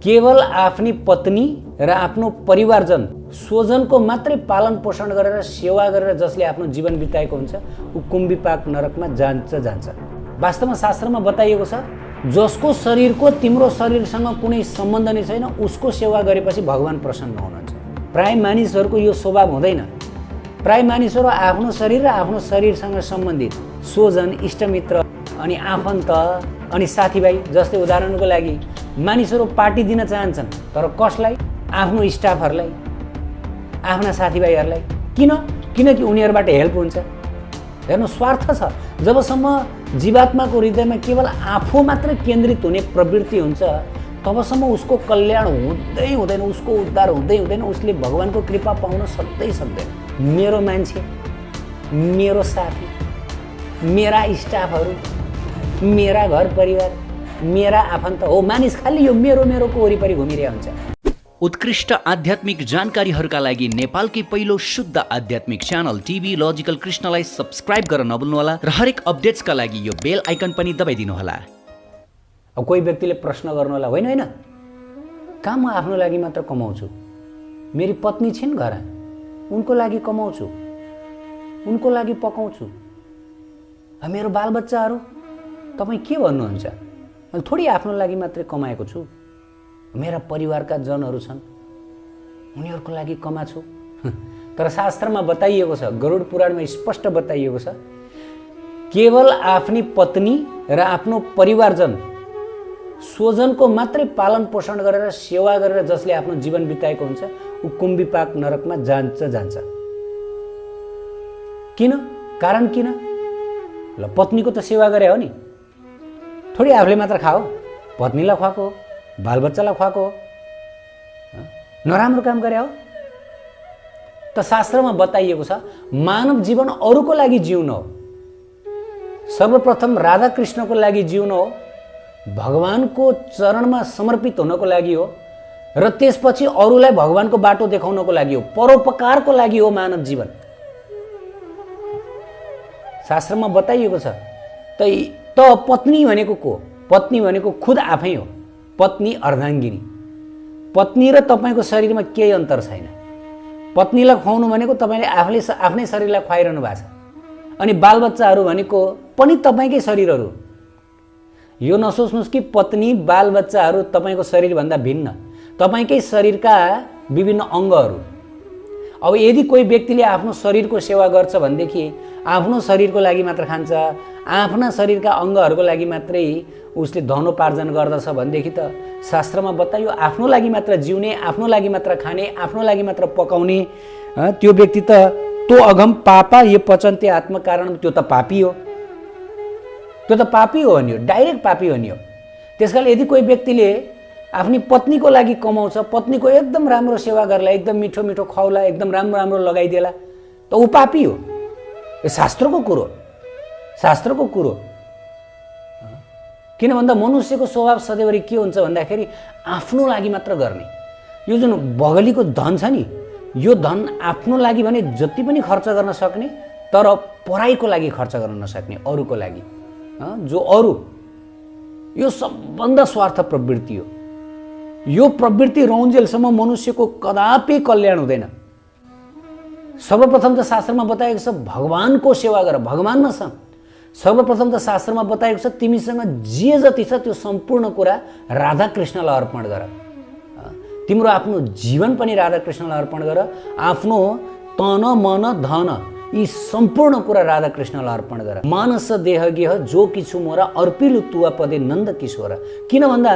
केवल आफ्नी पत्नी र आफ्नो परिवारजन स्वजनको मात्रै पालन पोषण गरेर सेवा गरेर जसले आफ्नो जीवन बिताएको हुन्छ ऊ कुम्भिपाक नरकमा जान्छ। वास्तवमा शास्त्रमा बताइएको छ जसको शरीरको तिम्रो शरीरसँग कुनै सम्बन्ध नै छैन उसको सेवा गरेपछि भगवान प्रसन्न हुनुहुन्छ। प्राय मानिसहरूको यो स्वभाव हुँदैन। प्राय मानिसहरू आफ्नो शरीर र आफ्नो शरीरसँग सम्बन्धित स्वजन इष्टमित्र अनि आफन्त अनि साथीभाइ जस्तै उदाहरणको लागि मानिसहरू पार्टी दिन चाहन्छन् तर कसलाई? आफ्नो स्टाफहरूलाई, आफ्ना साथीभाइहरूलाई। किनकि उनीहरूबाट हेल्प हुन्छ। हेर्नु स्वार्थ छ। जबसम्म जीवात्माको हृदयमा केवल आफू मात्रै केन्द्रित हुने प्रवृत्ति हुन्छ तबसम्म उसको कल्याण हुँदै हुँदैन, उसको उद्धार हुँदै हुँदैन, उसले भगवानको कृपा पाउन सक्दैन। मेरो मान्छे, मेरो साथी, मेरा स्टाफहरू, मेरा घर परिवार, मेरा आफन्त हो। मानिस खालि यो मेरोको वरिपरि घुमिरहेको हुन्छ। उत्कृष्ट आध्यात्मिक जानकारीहरूका लागि नेपालकै पहिलो शुद्ध आध्यात्मिक च्यानल टिभी लजिकल कृष्णलाई सब्स्क्राइब गर्न नभुल्नुहोला र हरेक अपडेट्सका लागि यो बेल आइकन पनि दबाइदिनुहोला। अब कोही व्यक्तिले प्रश्न गर्नु होला, होइन कहाँ म आफ्नो लागि मात्र कमाउँछु, मेरी पत्नी छिन् घर, उनको लागि कमाउँछु, उनको लागि पकाउँछु, मेरो बालबच्चाहरू तपाईँ के भन्नुहुन्छ? मैले थोरै आफ्नो लागि मात्रै कमाएको छु, मेरा परिवारका जनहरू छन् उनीहरूको लागि कमाछु। तर शास्त्रमा बताइएको छ, गरुड पुराणमा स्पष्ट बताइएको छ केवल आफ्नी पत्नी र आफ्नो परिवारजन स्वजनको मात्रै पालन पोषण गरेर सेवा गरेर जसले आफ्नो जीवन बिताएको हुन्छ ऊ कुम्भिपाक नरकमा जान्छ। किन? कारण किन? ल पत्नीको त सेवा गरे हो नि, थोरै आफूले मात्र खाओ, पत्नीलाई खुवाएको हो, बालबच्चालाई खुवाएको हो, नराम्रो काम गरे हो? त शास्त्रमा बताइएको छ मानव जीवन अरूको लागि जिउन हो। सर्वप्रथम राधा कृष्णको लागि जिउन हो, भगवानको चरणमा समर्पित हुनको लागि हो र त्यसपछि अरूलाई भगवानको बाटो देखाउनको लागि हो, परोपकारको लागि हो मानव जीवन। शास्त्रमा बताइएको छ त पत्नी भनेको को? पत्नी भनेको खुद आफै हो। पत्नी अर्धाङ्गिनी। पत्नी र तपाईँको शरीरमा केही अन्तर छैन। पत्नीलाई खुवाउनु भनेको तपाईँले आफ्नै शरीरलाई खुवाइरहनु भएको छ। अनि बालबच्चाहरू भनेको पनि तपाईँकै शरीरहरू। यो नसोच्नुहोस् कि पत्नी बालबच्चाहरू तपाईँको शरीरभन्दा भिन्न, तपाईँकै शरीरका विभिन्न अङ्गहरू। अब यदि कोही व्यक्तिले आफ्नो शरीरको सेवा गर्छ भनेदेखि आफ्नो शरीरको लागि मात्र खान्छ, आफ्ना शरीरका अङ्गहरूको लागि मात्रै उसले धनोपार्जन गर्दछ भनेदेखि त शास्त्रमा बताइयो आफ्नो लागि मात्र जिउने, आफ्नो लागि मात्र खाने, आफ्नो लागि मात्र पकाउने त्यो व्यक्ति त तो अघम पापा ये पचन्ते आत्मकारण, त्यो त पापी हो। त्यो त पापी हो नि, डाइरेक्ट पापी हो नि। त्यसकारण यदि कोही व्यक्तिले आफ्नी पत्नीको लागि कमाउँछ, पत्नीको एकदम राम्रो सेवा गर्ला, एकदम मिठो मिठो खुवाउला, एकदम राम्रो लगाइदिएला त ऊ पापी हो। यो शास्त्रको कुरो। किन भन्दा मनुष्यको स्वभाव सधैँभरि के हुन्छ भन्दाखेरि आफ्नो लागि मात्र गर्ने। यो जुन बगलीको धन छ नि, यो धन आफ्नो लागि भने जति पनि खर्च गर्न सक्ने तर पराईको लागि खर्च गर्न नसक्ने, अरूको लागि। जो अरू, यो सबभन्दा स्वार्थ प्रवृत्ति हो। यो प्रवृत्ति रहन्जेलसम्म मनुष्यको कदापि कल्याण हुँदैन। सर्वप्रथम त शास्त्रमा बताएको छ भगवानको सेवा गर, भगवानमा सँग। सर्वप्रथम त शास्त्रमा बताएको छ तिमीसँग जे जति छ त्यो सम्पूर्ण कुरा राधा कृष्णलाई अर्पण गर। तिम्रो आफ्नो जीवन पनि राधा कृष्णलाई अर्पण गर, आफ्नो तन मन धन यी सम्पूर्ण कुरा राधा कृष्णलाई अर्पण गर। मानस देह गेह जो किछु मोरा अर्पिलु तुवा पदे नन्द किशोर। किन भन्दा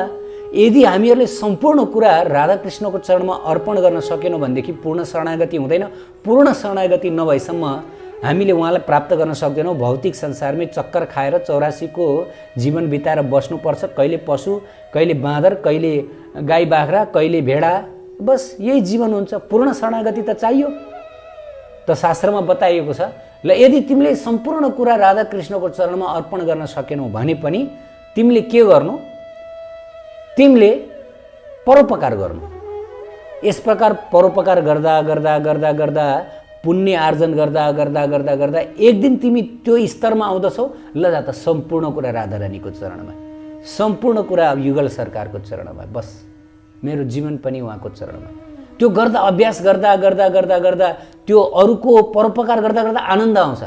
यदि हामीहरूले सम्पूर्ण कुरा राधा कृष्णको चरणमा अर्पण गर्न सकेनौँ भनेदेखि पूर्ण शरणागति हुँदैन। पूर्ण शरणागति नभएसम्म हामीले उहाँलाई प्राप्त गर्न सक्दैनौँ। भौतिक संसारमै चक्कर खाएर 84 को जीवन बिताएर बस्नुपर्छ। कहिले पशु, कहिले बाँदर, कहिले गाई बाख्रा, कहिले भेडा, बस यही जीवन हुन्छ। पूर्ण शरणागति त चाहियो। त शास्त्रमा बताइएको छ ल यदि तिमीले सम्पूर्ण कुरा राधा कृष्णको चरणमा अर्पण गर्न सकेनौ भने पनि तिमीले के गर्नु? तिमीले परोपकार गर्नु। यस प्रकार परोपकार गर्दा गर्दा गर्दा गर्दा पुण्य आर्जन गर्दा गर्दा गर्दा गर्दा एक दिन तिमी त्यो स्तरमा आउँदछौ। ल जा त सम्पूर्ण कुरा राधा रानीको चरणमा, सम्पूर्ण कुरा युगल सरकारको चरणमा, बस मेरो जीवन पनि उहाँको चरणमा। त्यो गर्दा अभ्यास गर्दा गर्दा गर्दा गर्दा त्यो अरूको परोपकार गर्दा गर्दा आनन्द आउँछ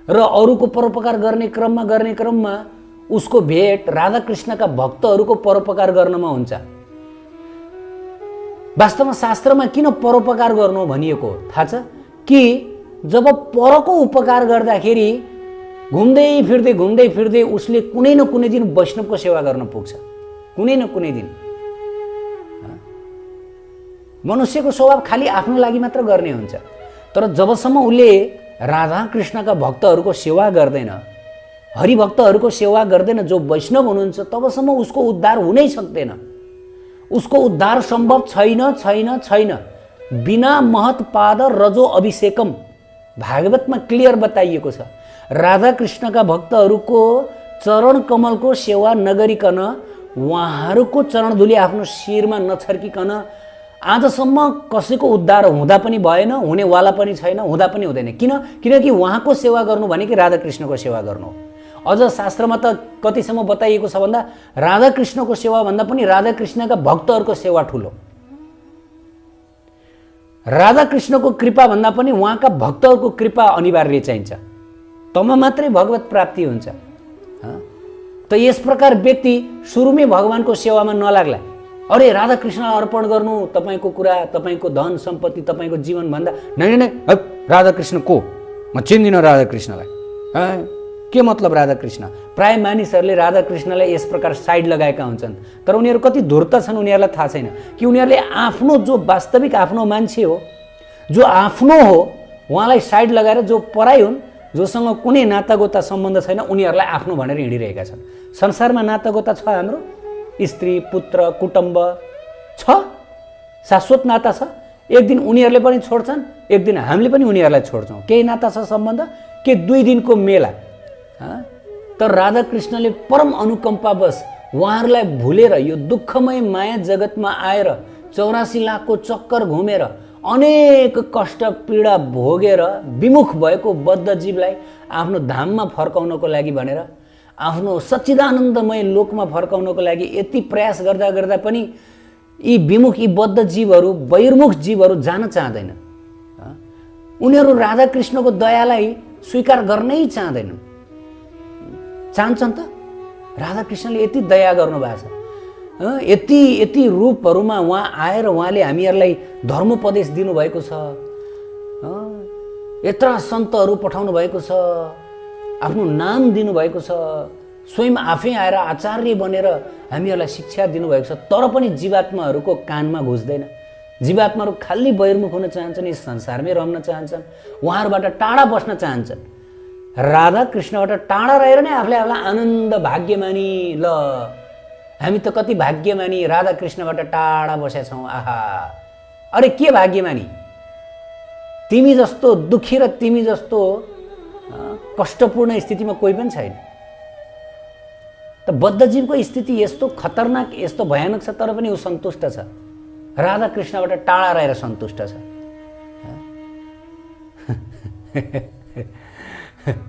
र अरूको परोपकार गर्ने क्रममा उसको भेट राधाकृष्णका भक्तहरूको परोपकार गर्नमा हुन्छ। वास्तवमा शास्त्रमा किन परोपकार गर्नु भनिएको थाहा छ कि जब परको उपकार गर्दाखेरि घुम्दै फिर्दै उसले कुनै न कुनै दिन वैष्णवको सेवा गर्न पुग्छ। कुनै न कुनै दिन मनुष्यको स्वभाव खालि आफ्नो लागि मात्र गर्ने हुन्छ, तर जबसम्म उसले राधा कृष्णका भक्तहरूको सेवा गर्दैन, हरिभक्तहरूको सेवा गर्दैन, जो वैष्णव हुनुहुन्छ, तबसम्म उसको उद्धार हुनै सक्दैन। उसको उद्धार सम्भव छैन बिना महत्पाद रजो अभिषेकम। भागवतमा क्लियर बताइएको छ, राधा कृष्णका भक्तहरूको चरण कमलको सेवा नगरिकन, उहाँहरूको चरणधुली आफ्नो शिरमा नछर्किकन आजसम्म कसैको उद्धार हुँदा पनि भएन, हुनेवाला पनि छैन, हुँदा पनि हुँदैन। किनकि उहाँको सेवा गर्नु भनेकै राधाकृष्णको सेवा गर्नु हो। अझ शास्त्रमा त कतिसम्म बताइएको छ भन्दा राधाकृष्णको सेवा भन्दा पनि राधाकृष्णका भक्तहरूको सेवा ठुलो। राधाकृष्णको कृपा भन्दा पनि उहाँका भक्तहरूको कृपा अनिवार्य चाहिन्छ, तब मात्रै भगवत प्राप्ति हुन्छ। त यस प्रकार व्यक्ति सुरुमै भगवानको सेवामा नलाग्ला। अरे राधाकृष्णलाई अर्पण गर्नु तपाईँको कुरा, तपाईँको धन सम्पत्ति, तपाईँको जीवन भन्दा नै राधाकृष्ण को, म चिन्दिनँ राधाकृष्णलाई, के मतलब राधाकृष्ण। प्राय मानिसहरूले राधाकृष्णलाई यस प्रकार साइड लगाएका हुन्छन्, तर उनीहरू कति धूर्त छन् उनीहरूलाई थाहा छैन कि उनीहरूले आफ्नो जो वास्तविक आफ्नो मान्छे हो, जो आफ्नो हो, उहाँलाई साइड लगाएर जो पराई हुन्, जोसँग कुनै नातागोता सम्बन्ध छैन, उनीहरूलाई आफ्नो भनेर हिँडिरहेका छन्। संसारमा नातागोता छ, हाम्रो स्त्री पुत्र कुटुम्ब छ, शाश्वत नाता छ। एक दिन उनीहरूले पनि छोड्छन्, एक दिन हामीले पनि उनीहरूलाई छोड्छौँ। केही नाता छ सम्बन्ध, के 2 दिनको मेला। तर राधाकृष्णले परम अनुकम्पावश उहाँहरूलाई भुलेर यो दुःखमय माया जगतमा आएर 84 लाखको चक्कर घुमेर अनेक कष्ट पीडा भोगेर विमुख भएको बद्ध जीवलाई आफ्नो धाममा फर्काउनको लागि भनेर, आफ्नो सच्चिदानन्दमय लोकमा फर्काउनको लागि यति प्रयास गर्दा गर्दा पनि यी विमुख, यी बद्ध जीवहरू, बहिर्मुख जीवहरू जान चाहँदैन। उनीहरू राधाकृष्णको दयालाई स्वीकार गर्नै चाहँदैनन्। चाहन्छन् त? राधाकृष्णले यति दया गर्नुभएको छ, यति रूपहरूमा उहाँ आएर उहाँले हामीहरूलाई धर्मोपदेश दिनुभएको छ, यत्र सन्तहरू पठाउनु भएको छ, आफ्नो नाम दिनुभएको छ, स्वयं आफै आएर आचार्य बनेर हामीहरूलाई शिक्षा दिनुभएको छ। तर पनि जीवात्माहरूको कानमा घुस्दैन। जीवात्माहरू खालि बहिर्मुख हुन चाहन्छन्, यस संसारमै रहन चाहन्छन्, उहाँहरूबाट टाढा बस्न चाहन्छन्। राधाकृष्णबाट टाढा रहेर नै आफूलाई आनन्द भाग्यमानी, ल हामी त कति भाग्यमानी राधाकृष्णबाट टाढा बसेका छौँ। आहा, अरे के भाग्यमानी, तिमी जस्तो दुखी र तिमी जस्तो कष्टपूर्ण स्थितिमा कोही पनि छैन। त बद्धजीवको स्थिति यस्तो खतरनाक, यस्तो भयानक छ, तर पनि ऊ सन्तुष्ट छ, राधाकृष्णबाट टाढा रहेर सन्तुष्ट छ।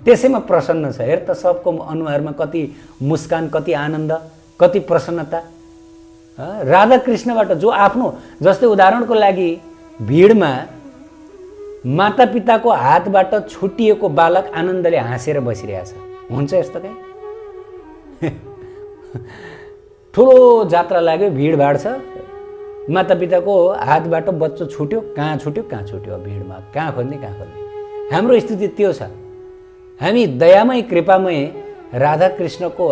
त्यसैमा प्रसन्न छ। हेर त सबको अनुहारमा कति मुस्कान, कति आनन्द, कति प्रसन्नता। राधाकृष्णबाट जो आफ्नो, जस्तै उदाहरणको लागि भिडमा मातापिताको हातबाट छुटिएको बालक आनन्दले हाँसेर बसिरहेछ, हुन्छ यस्तो कहीँ? ठुलो जात्रा लाग्यो, भिडभाड छ, मातापिताको हातबाट बच्चो छुट्यो, कहाँ छुट्यो भिडमा, कहाँ खोज्ने। हाम्रो स्थिति त्यो छ। हामी दयामय कृपामय राधाकृष्णको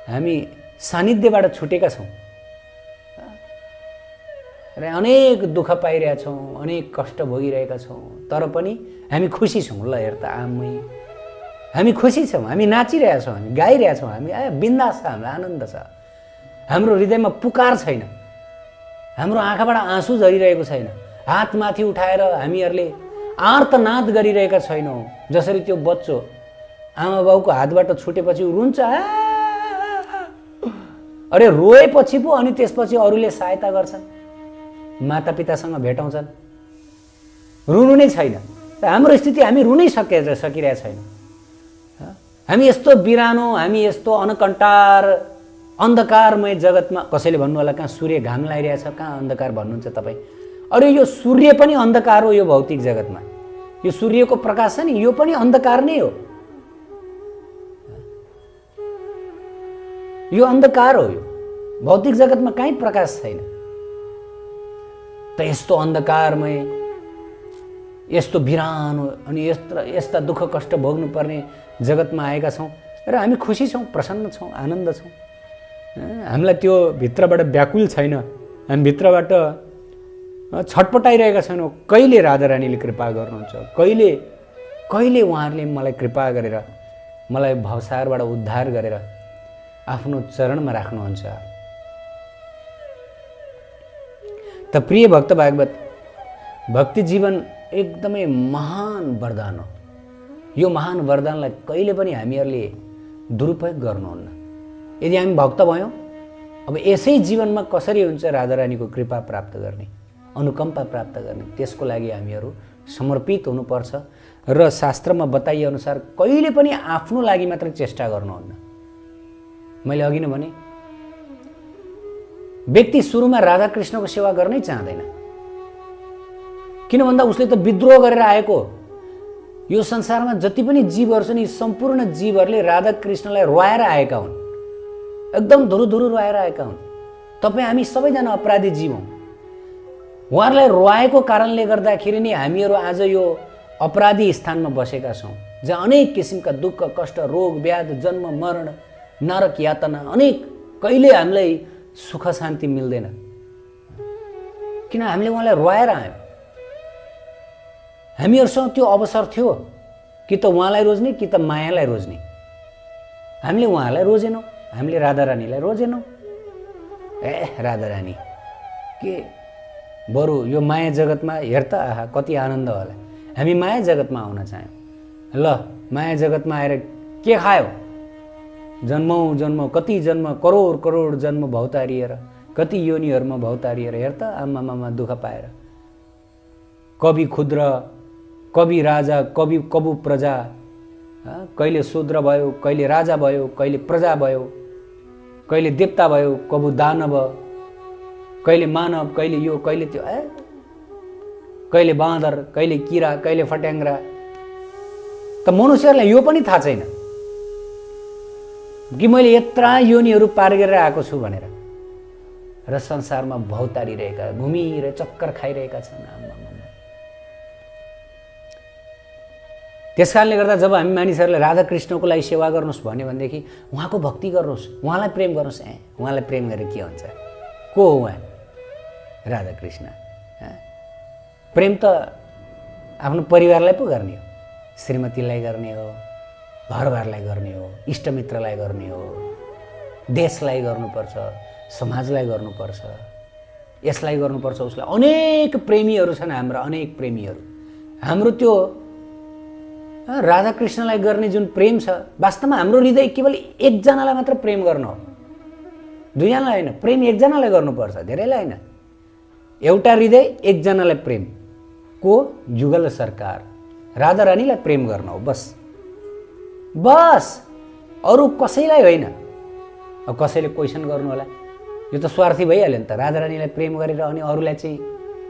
हामी सानिध्यबाट छुटेका छौँ र अनेक दुःख पाइरहेका छौँ, अनेक कष्ट भोगिरहेका छौँ, तर पनि हामी खुसी छौँ। ल हेर त आमै, हामी खुसी छौँ, हामी नाचिरहेका छौँ, हामी गाइरहेका छौँ, हामी बिन्दास छ, हाम्रो आनन्द छ। हाम्रो हृदयमा पुकार छैन, हाम्रो आँखाबाट आँसु झरिरहेको छैन, हात माथि उठाएर हामीहरूले आर्तनाद गरिरहेका छैनौँ। जसरी त्यो बच्चो आमा बाउको हातबाट छुटेपछि रुन्छ, अरे रोएपछि पो अनि त्यसपछि अरूले सहायता गर्छन्, मातापितासँग भेटाउँछन्, रुनु नै छैन। हाम्रो स्थिति, हामी रुनै सकिरहेको छैन। हामी यस्तो बिरानो, हामी यस्तो अनकन्टार अन्धकारमय जगतमा कसैले भन्नु होला कहाँ सूर्य घाम लागिरहेछ, कहाँ अन्धकार भन्नुहुन्छ तपाईँ? अरे यो सूर्य पनि अन्धकार हो यो भौतिक जगतमा। यो सूर्यको प्रकाश छ नि, यो पनि अन्धकार नै हो। यो अन्धकार हो। यो भौतिक जगतमा कहीँ प्रकाश छैन। त यस्तो अन्धकारमय, यस्तो बिरानो अनि यस्ता दुःख कष्ट भोग्नुपर्ने जगतमा आएका छौँ र हामी खुसी छौँ, प्रसन्न छौँ, आनन्द छौँ। हामीलाई त्यो भित्रबाट व्याकुल छैन, हामी भित्रबाट छटपटाइरहेका छैनौँ। कहिले राधारानीले कृपा गर्नुहुन्छ, कहिले उहाँहरूले मलाई कृपा गरेर मलाई भवसागरबाट उद्धार गरेर आफ्नो चरणमा राख्नुहुन्छ। त प्रिय भक्त भागवत, भक्ति जीवन एकदमै महान वरदान हो। यो महान वरदानलाई कहिले पनि हामीहरूले दुरुपयोग गर्नुहुन्न। यदि हामी भक्त भयौँ, अब यसै जीवनमा कसरी हुन्छ राधारानीको कृपा प्राप्त गर्ने, अनुकम्पा प्राप्त गर्ने, त्यसको लागि हामीहरू समर्पित हुनुपर्छ र शास्त्रमा बताइएअनुसार कहिले पनि आफ्नो लागि मात्र चेष्टा गर्नुहुन्न। मैले अघि नै भने, व्यक्ति सुरुमा राधाकृष्णको सेवा गर्नै चाहँदैन। किन भन्दा उसले त विद्रोह गरेर आएको। यो संसारमा जति पनि जीवहरू छन्, यी सम्पूर्ण जीवहरूले राधाकृष्णलाई रोएर आएका हुन्, एकदम धुरुधुरु रोएर आएका हुन्। तपाईँ हामी सबैजना अपराधी जीव हौँ। उहाँहरूलाई रोएको कारणले गर्दाखेरि नै हामीहरू आज यो अपराधी स्थानमा बसेका छौँ, जहाँ अनेक किसिमका दुःख कष्ट, रोग व्याध, जन्म मरण, नरक यातना, अनेक, कहिले हामीलाई सुख शान्ति मिल्दैन। किन हामीले उहाँलाई रोएर आयौँ। हामीहरूसँग त्यो अवसर थियो कि त उहाँलाई रोज्ने कि त मायालाई रोज्ने। हामीले उहाँलाई रोजेनौँ, हामीले राधारानीलाई रोजेनौँ। राधारानी के बरु यो माया जगतमा हेर त, आहा कति आनन्द होला। हामी माया जगतमा आउन चाह्यौँ। ल माया जगतमा आएर के खायो? जन्मौँ जन्मौँ, कति जन्म, करोड करोड जन्म भौतारिएर, कति योनिहरूमा भौतारिएर, हेर त आमामा दुःख पाएर। कवि क्षुद्र, कवि राजा, कवि कबु प्रजा, कहिले शूद्र भयो, कहिले राजा भयो, कहिले प्रजा भयो, कहिले देवता भयो, कबु दानव, कहिले मानव, कहिले यो कहिले त्यो, कहिले बाँदर, कहिले किरा, कहिले फट्याङ्ग्रा। त मनुष्यहरूलाई यो पनि थाहा छैन कि मैले यत्रा योनिहरू पार गरेर आएको छु भनेर, र संसारमा भौतारिरहेका, घुमिरहेका, चक्कर खाइरहेका छन्। त्यस कारणले गर्दा जब हामी मानिसहरूले राधाकृष्णको लागि सेवा गर्नुहोस् भन्यो भनेदेखि उहाँको भक्ति गर्नुहोस्, उहाँलाई प्रेम गर्नुहोस्। उहाँलाई प्रेम गरेर के हुन्छ? को हो उहाँ? राधाकृष्ण। प्रेम त आफ्नो परिवारलाई पो गर्ने हो, श्रीमतीलाई गर्ने हो, घरबारलाई गर्ने हो, इष्टमित्रलाई गर्ने हो, देशलाई गर्नुपर्छ, समाजलाई गर्नुपर्छ, यसलाई गर्नुपर्छ, उसलाई। अनेक प्रेमीहरू छन् हाम्रा, अनेक प्रेमीहरू। हाम्रो त्यो राधाकृष्णलाई गर्ने जुन प्रेम छ, वास्तवमा हाम्रो हृदय केवल एकजनालाई मात्र प्रेम गर्न हो, दुईजनालाई होइन। प्रेम एकजनालाई गर्नुपर्छ, धेरैलाई होइन। एउटा हृदय एकजनालाई प्रेम, को? जुगल सरकार, राधारानीलाई प्रेम गर्न हो, बस बस, अरू कसैलाई होइन। अब कसैले क्वेसन गर्नु होला, यो त स्वार्थी भइहाल्यो नि त, राधारानीलाई प्रेम गरेर अनि अरूलाई चाहिँ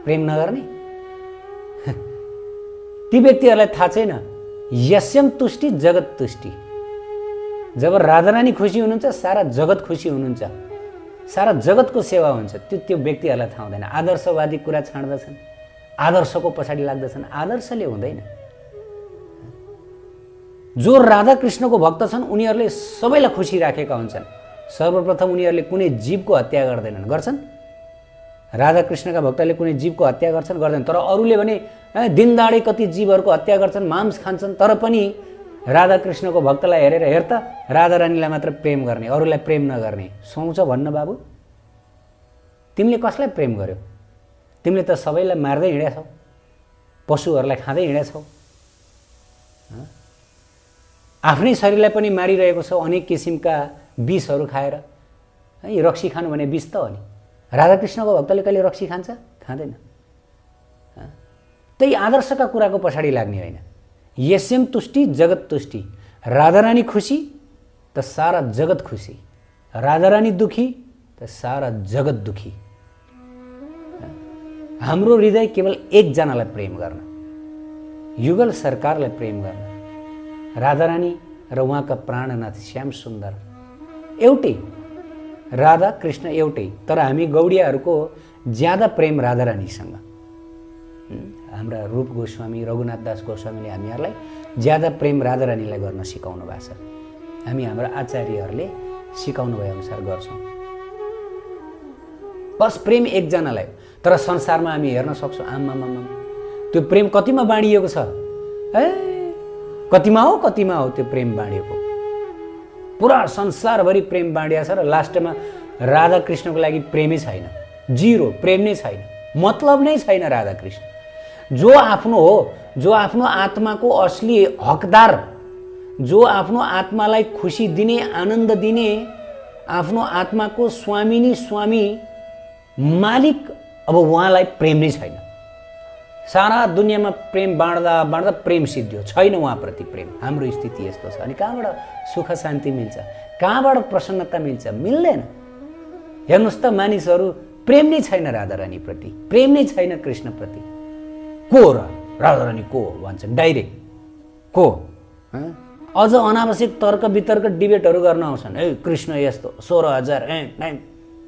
प्रेम नगर्ने। ती व्यक्तिहरूलाई थाहा छैन, यस्यम तुष्टि जगत तुष्टि। जब राधारानी खुसी हुनुहुन्छ, सारा जगत खुसी हुनुहुन्छ, सारा जगतको सेवा हुन्छ। त्यो व्यक्तिहरूलाई थाहा हुँदैन। आदर्शवादी कुरा छाड्दछन्, आदर्शको पछाडि लाग्दछन्, आदर्शले हुँदैन। जो राधाकृष्णको भक्त छन् उनीहरूले सबैलाई खुसी राखेका हुन्छन्। सर्वप्रथम उनीहरूले कुनै जीवको हत्या गर्दैनन्, गर्छन्? राधाकृष्णका भक्तले कुनै जीवको हत्या गर्छन्? गर्दैन। तर अरूले भने दिनदाडै कति जीवहरूको हत्या गर्छन्, मांस खान्छन्, तर पनि राधाकृष्णको भक्तलाई हेरेर हेर त राधारानीलाई मात्र प्रेम गर्ने, अरूलाई प्रेम नगर्ने। सुहाउँछ भन्न बाबु? तिमीले कसलाई प्रेम गर्यौ? तिमीले त सबैलाई मार्दै हिँडेछौ, पशुहरूलाई खाँदै हिँडेछौ, आफ्नै शरीरलाई पनि मारिरहेको छौ अनेक किसिमका विषहरू खाएर। यो रक्सी खानु भने विष त हो नि। राधाकृष्णको भक्तले कहिले रक्सी खान्छ? खाँदैन। त्यही आदर्शका कुराको पछाडि लाग्ने होइन। यस्यम तुष्टि जगत तुष्टि। राधारानी खुसी त सारा जगत खुसी। राधारानी दुखी त सारा जगत दुखी। हाम्रो हृदय केवल एकजनालाई प्रेम गर्न, युगल सरकारलाई प्रेम गर्न, राधारानी र उहाँका प्राणनाथ श्याम सुन्दर एउटै, राधा कृष्ण एउटै। तर हामी गौडियाहरूको ज्यादा प्रेम राधारानीसँग। हाम्रा रूप गोस्वामी, रघुनाथ दास गोस्वामीले हामीहरूलाई ज्यादा प्रेम राधारानीलाई गर्न सिकाउनु भएको छ। हामी हाम्रा आचार्यहरूले सिकाउनु भए अनुसार गर्छौँ। बस प्रेम एकजनालाई। तर संसारमा हामी हेर्न सक्छौँ, आमामा त्यो प्रेम कतिमा बाँडिएको छ, कतिमा हो त्यो प्रेम बाँडिएको। पुरा संसारभरि प्रेम बाँडिएको छ र लास्टमा राधा कृष्णको लागि प्रेमै छैन, जिरो, प्रेम नै छैन, मतलब नै छैन। राधा कृष्ण जो आफ्नो हो, जो आफ्नो आत्माको असली हकदार, जो आफ्नो आत्मालाई खुसी दिने, आनन्द दिने, आफ्नो आत्माको स्वामी मालिक, अब उहाँलाई प्रेम नै छैन। सारा दुनियाँमा प्रेम बाँड्दा बाँड्दा प्रेम सिद्धियो, छैन उहाँप्रति प्रेम। हाम्रो स्थिति यस्तो छ। अनि कहाँबाट सुख शान्ति मिल्छ, कहाँबाट प्रसन्नता मिल्छ? मिल्दैन। हेर्नुहोस् त, मानिसहरू प्रेम नै छैन राधारानीप्रति, प्रेम नै छैन कृष्णप्रति। को र राधारानी को भन्छ डाइरेक्ट, को? अझ अनावश्यक तर्क वितर्क डिबेटहरू गर्न आउँछन्। कृष्ण यस्तो 16,000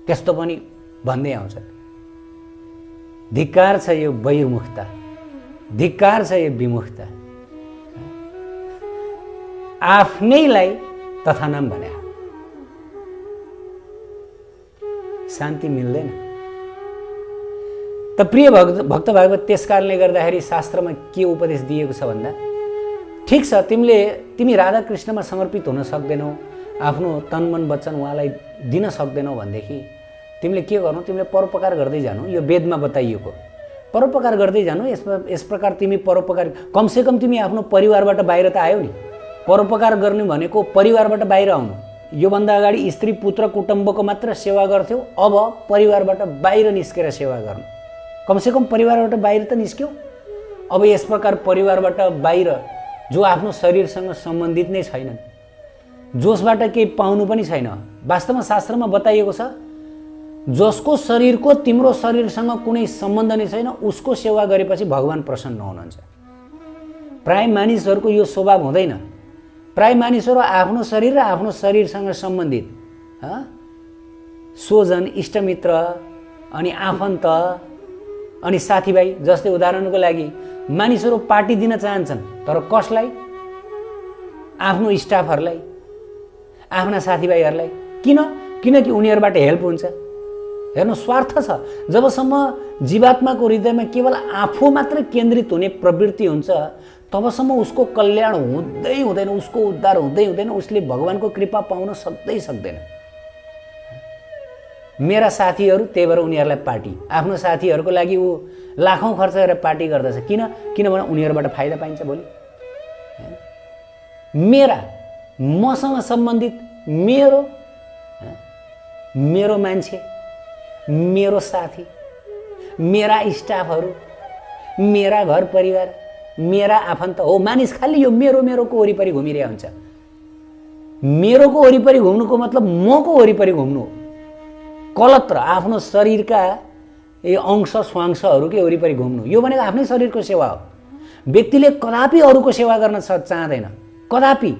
त्यस्तो पनि भन्दै आउँछन्। धिक्कार छ यो बहिर्मुखता, धिक्कार छ यो विमुखता। आफ्नैलाई तथा नाम भने शान्ति मिल्दैन। त प्रिय भक्त भागवत, त्यस कारणले गर्दाखेरि शास्त्रमा के उपदेश दिएको छ भन्दा, ठिक छ तिमी राधा कृष्णमा समर्पित हुन सक्दैनौ, आफ्नो तन मन वचन उहाँलाई दिन सक्दैनौ भनेदेखि तिमीले के गर्नु? तिमीले परोपकार गर्दै जानु। यो वेदमा बताइएको परोपकार गर्दै जानु। यस प्रकार तिमी परोपकार, कमसेकम तिमी आफ्नो परिवारबाट बाहिर त आयौ नि। परोपकार गर्ने भनेको परिवारबाट बाहिर आउनु। योभन्दा अगाडि स्त्री पुत्र कुटुम्बको मात्र सेवा गर्थ्यौ, अब परिवारबाट बाहिर निस्केर सेवा गर्नु। कमसेकम परिवारबाट बाहिर त निस्क्यौ। अब यस प्रकार परिवारबाट बाहिर, जो आफ्नो शरीरसँग सम्बन्धित नै छैनन्, जसबाट केही पाउनु पनि छैन। वास्तवमा शास्त्रमा बताइएको छ, जसको शरीरको तिम्रो शरीरसँग कुनै सम्बन्ध नै छैन, उसको सेवा गरेपछि भगवान प्रसन्न हुनुहुन्छ। प्राय मानिसहरूको यो स्वभाव हुँदैन। प्राय मानिसहरू आफ्नो शरीर र आफ्नो शरीरसँग सम्बन्धित स्वजन, इष्टमित्र, अनि आफन्त, अनि साथीभाइ, जस्तै उदाहरणको लागि मानिसहरू पार्टी दिन चाहन्छन्, तर कसलाई? आफ्नो स्टाफहरूलाई, आफ्ना साथीभाइहरूलाई। किनकि उनीहरूबाट हेल्प हुन्छ। हेर्नु, स्वार्थ छ। जबसम्म जीवात्माको हृदयमा केवल आफू मात्र केन्द्रित हुने प्रवृत्ति हुन्छ, तबसम्म उसको कल्याण हुँदै हुँदैन, उसको उद्धार हुँदै हुँदैन, उसले भगवानको कृपा पाउन सक्दैन। मेरा साथीहरू, त्यही भएर उनीहरूलाई पार्टी, आफ्नो साथीहरूको लागि ऊ लाखौँ खर्च गरेर पार्टी गर्दछ। किनभने उनीहरूबाट फाइदा पाइन्छ भोलि। मसँग सम्बन्धित मेरो मान्छे, मेरो साथी, मेरा स्टाफहरू, मेरा घर परिवार, मेरा आफन्त हो। मानिस खालि यो मेरोको वरिपरि घुमिरहेको हुन्छ। मेरोको वरिपरि घुम्नुको मतलब मको वरिपरि घुम्नु हो। कलत्र आफ्नो शरीरका अंश स्वांशहरूकै वरिपरि घुम्नु, यो भनेको आफ्नै शरीरको सेवा हो। व्यक्तिले कदापि अरूको सेवा गर्न चाहँदैन, कदापि।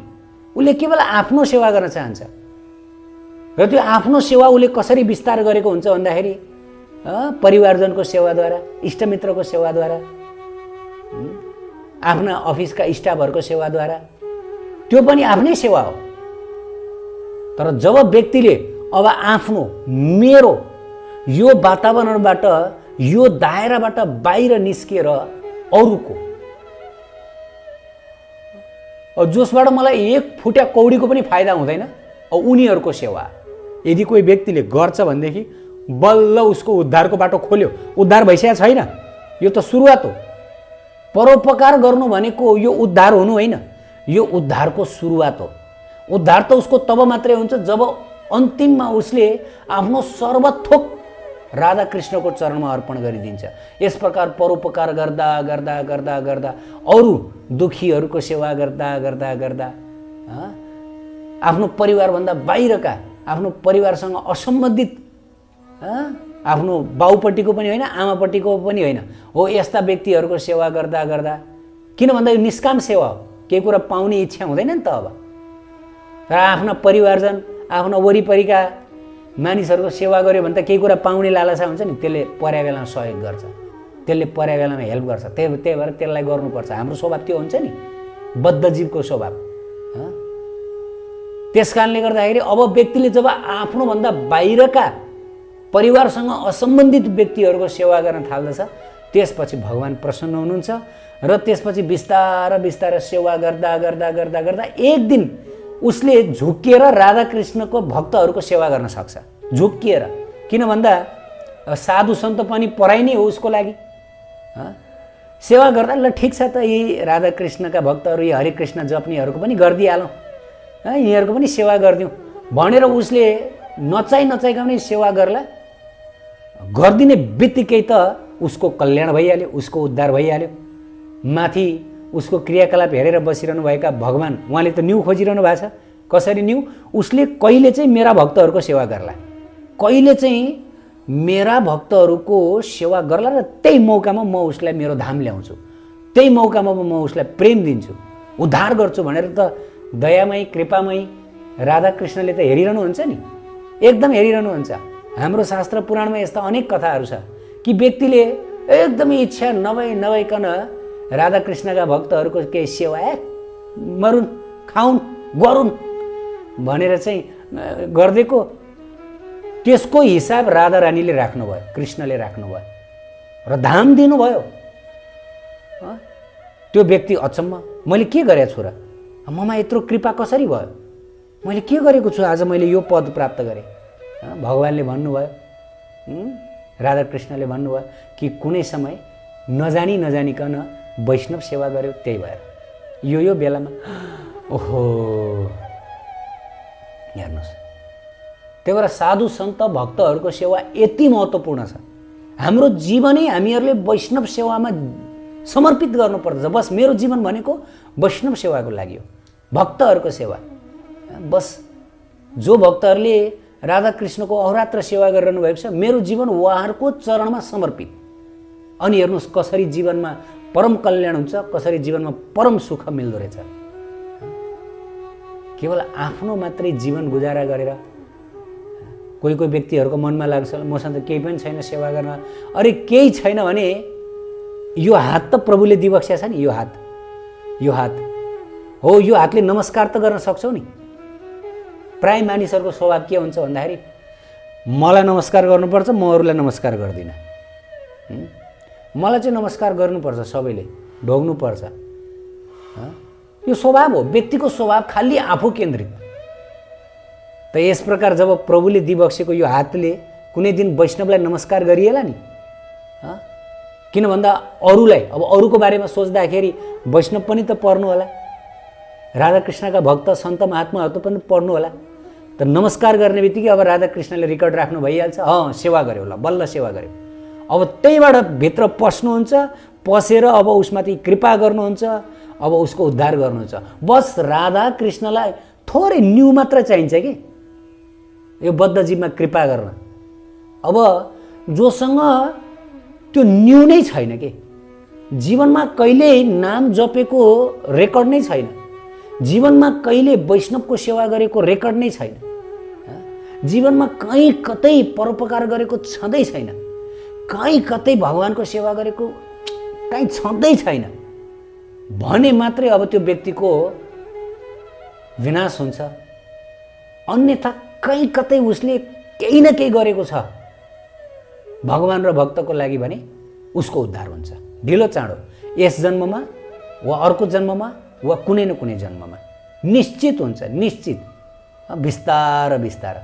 उसले केवल आफ्नो सेवा गर्न चाहन्छ। र त्यो आफ्नो सेवा उसले कसरी विस्तार गरेको हुन्छ भन्दाखेरि परिवारजनको सेवाद्वारा, इष्टमित्रको सेवाद्वारा, आफ्ना अफिसका स्टाफहरूको सेवाद्वारा। त्यो पनि आफ्नै सेवा हो। तर जब व्यक्तिले अब आफ्नो मेरो यो वातावरणबाट, यो दायराबाट बाहिर निस्केर अरूको, जसबाट मलाई एक फुट्या कौडीको पनि फाइदा हुँदैन, उनीहरूको सेवा यदि कोही व्यक्तिले गर्छ भनेदेखि बल्ल उसको उद्धारको बाटो खोल्यो। उद्धार भइसकेको छैन, यो त सुरुवात हो। परोपकार गर्नु भनेको यो उद्धार हुनु होइन, यो उद्धारको सुरुवात हो। उद्धार त उसको तब मात्रै हुन्छ जब अन्तिममा उसले आफ्नो सर्वथोक राधा कृष्णको चरणमा अर्पण गरिदिन्छ। यस प्रकार परोपकार गर्दा गर्दा गर्दा गर्दा, अरू दुखीहरूको सेवा गर्दा गर्दा गर्दा, आफ्नो परिवारभन्दा बाहिरका आफ्नो परिवारसँग असम्बन्धित आफ्नो बाउपट्टिको पनि होइन आमापट्टिको पनि होइन हो यस्ता व्यक्तिहरूको सेवा गर्दा गर्दा किन भन्दा यो निष्काम सेवा हो केही कुरा पाउने इच्छा हुँदैन नि त अब र आफ्ना परिवारजन आफ्ना वरिपरिका मानिसहरूको सेवा गर्यो भने त केही कुरा पाउने लालसा हुन्छ नि त्यसले पर्या बेलामा सहयोग गर्छ त्यसले पर्या बेलामा हेल्प गर्छ त्यही भएर त्यसलाई गर्नुपर्छ हाम्रो स्वभाव त्यो हुन्छ नि बद्ध जीवको स्वभाव त्यस कारणले गर्दाखेरि अब व्यक्तिले जब आफ्नोभन्दा बाहिरका परिवारसँग असम्बन्धित व्यक्तिहरूको सेवा गर्न थाल्दछ त्यसपछि भगवान प्रसन्न हुनुहुन्छ र त्यसपछि बिस्तारै बिस्तारै सेवा गर्दा गर्दा गर्दा गर्दा एक दिन उसले झुक्किएर राधाकृष्णको भक्तहरूको सेवा गर्न सक्छ झुक्किएर किन भन्दा साधु सन्त पनि पराइ नै हो उसको लागि सेवा गर्दा ल ठिक छ त यी राधाकृष्णका भक्तहरू यी हरे कृष्ण जप्नेहरूको पनि गरिदिइहालौँ यिनीहरूको पनि सेवा गरिदिउँ भनेर उसले नचाहिकन पनि सेवा गर्ला गरिदिने बित्तिकै त उसको कल्याण भइहाल्यो उसको उद्धार भइहाल्यो माथि उसको क्रियाकलाप हेरेर बसिरहनु भएका भगवान उहाँले त न्यू खोजिरहनु भएको छ कसरी न्यू उसले कहिले चाहिँ मेरा भक्तहरूको सेवा गर्ला कहिले चाहिँ मेरा भक्तहरूको सेवा गर्ला र त्यही मौकामा म उसलाई मेरो धाम ल्याउँछु त्यही मौकामा म उसलाई प्रेम दिन्छु उद्धार गर्छु भनेर त दयामयी कृपामयी राधाकृष्णले त हेरिरहनुहुन्छ नि एकदम हेरिरहनुहुन्छ हाम्रो शास्त्र पुराणमा यस्ता अनेक कथाहरू छ कि व्यक्तिले एकदमै इच्छा नभइकन राधाकृष्णका भक्तहरूको केही सेवा मरुन् खाउन् गरून् भनेर चाहिँ गरिदिएको त्यसको हिसाब राधा रानीले राख्नुभयो कृष्णले राख्नुभयो र धाम दिनुभयो त्यो व्यक्ति अचम्म मैले के गरेको छु र ममा यत्रो कृपा कसरी भयो मैले के गरेको छु आज मैले यो पद प्राप्त गरेँ भगवानले भन्नुभयो राधाकृष्णले भन्नुभयो कि कुनै समय नजानिकन वैष्णव सेवा गर्यो त्यही भएर यो बेलामा ओहो हेर्नुहोस् त्यही भएर साधु सन्त भक्तहरूको सेवा यति महत्त्वपूर्ण छ हाम्रो जीवनै हामीहरूले वैष्णव सेवामा समर्पित गर्नुपर्छ बस मेरो जीवन भनेको वैष्णव सेवाको लागि हो भक्तहरूको सेवा बस जो भक्तहरूले राधाकृष्णको अहोरात्र सेवा गरिरहनु भएको छ मेरो जीवन उहाँहरूको चरणमा समर्पित अनि हेर्नुहोस् कसरी जीवनमा परम कल्याण हुन्छ कसरी जीवनमा परम सुख मिल्दो रहेछ केवल आफ्नो मात्रै जीवन गुजारा गरेर कोही व्यक्तिहरूको मनमा लाग्छ मसँग त केही पनि छैन सेवा गर्न अरे केही छैन भने यो हात त प्रभुले दिइबक्सेको छ नि यो हात हो यो हातले नमस्कार त गर्न सक्छौ नि प्राय मानिसहरूको स्वभाव के हुन्छ भन्दाखेरि मलाई नमस्कार गर्नुपर्छ म अरूलाई नमस्कार गर्दिनँ मलाई चाहिँ नमस्कार गर्नुपर्छ सबैले ढोग्नुपर्छ यो स्वभाव हो व्यक्तिको स्वभाव खालि आफू केन्द्रित त यस प्रकार जब प्रभुले दिइबक्सेको यो हातले कुनै दिन वैष्णवलाई नमस्कार गरिएला नि किन भन्दा अरूलाई अब अरूको बारेमा सोच्दाखेरि वैष्णव पनि त पर्नु होला राधाकृष्णका भक्त सन्त महात्माहरू पनि पढ्नु होला त नमस्कार गर्ने बित्तिकै अब राधाकृष्णले रेकर्ड राख्नु भइहाल्छ सेवा गर्यो होला बल्ल सेवा गर्यो अब त्यहीबाट भित्र पस्नुहुन्छ पसेर अब उसमाथि कृपा गर्नुहुन्छ अब उसको उद्धार गर्नुहुन्छ बस राधाकृष्णलाई थोरै न्यू मात्र चाहिन्छ कि यो बद्ध जीवमा कृपा गर्न अब जोसँग त्यो न्यू नै छैन कि जीवनमा कहिले नाम जपेको रेकर्ड नै छैन जीवनमा कहिले वैष्णवको सेवा गरेको रेकर्ड नै छैन जीवनमा कहीँ कतै परोपकार गरेको छँदै छैन कहीँ कतै भगवानको सेवा गरेको कहीँ छँदै छैन भने मात्रै अब त्यो व्यक्तिको विनाश हुन्छ अन्यथा कहीँ कतै उसले केही न केही गरेको छ भगवान र भक्तको लागि भने उसको उद्धार हुन्छ ढिलो चाँडो यस जन्ममा वा अर्को जन्ममा वा कुनै न कुनै जन्ममा निश्चित हुन्छ निश्चित बिस्तार बिस्तार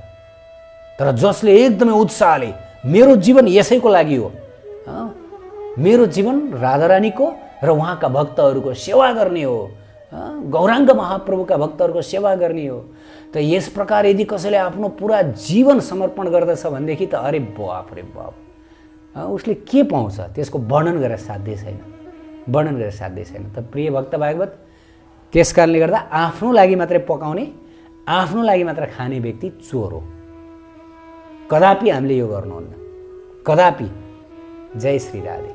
तर जसले एकदमै उत्साहले मेरो जीवन यसैको लागि हो मेरो जीवन राधारानीको र उहाँका भक्तहरूको सेवा गर्ने हो गौराङ्ग महाप्रभुका भक्तहरूको सेवा गर्ने हो त यस प्रकार यदि कसैले आफ्नो पुरा जीवन समर्पण गर्दछ भनेदेखि त अरे बाप रे बाप उसले के पाउँछ त्यसको वर्णन गरेर साध्य छैन त प्रिय भक्त भागवत त्यस कारणले गर्दा आफ्नो लागि मात्रै पकाउने आफ्नो लागि मात्र खाने व्यक्ति चोर हो कदापि हामीले यो गर्नुहुन्न, कदापि। जय श्री राधे।